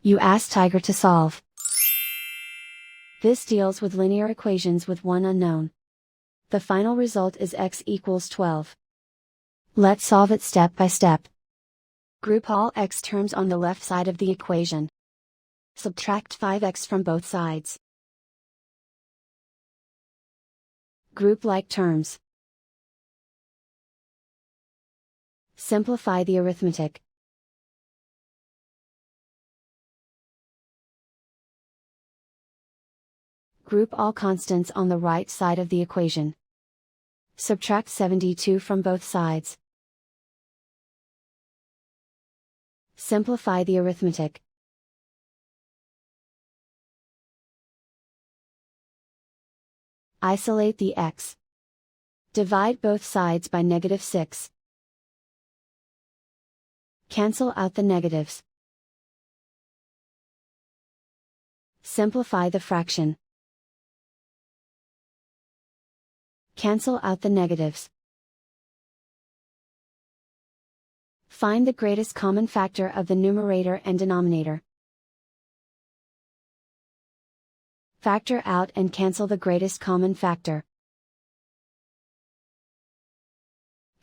You ask Tiger to solve. This deals with linear equations with one unknown. The final result is x equals 12. Let's solve it step by step. Group all x terms on the left side of the equation. Subtract 5x from both sides. Group like terms. Simplify the arithmetic. Group all constants on the right side of the equation. Subtract 72 from both sides. Simplify the arithmetic. Isolate the x. Divide both sides by -6. Cancel out the negatives. Simplify the fraction. Cancel out the negatives. Find the greatest common factor of the numerator and denominator. Factor out and cancel the greatest common factor.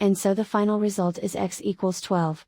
And so the final result is x equals 12.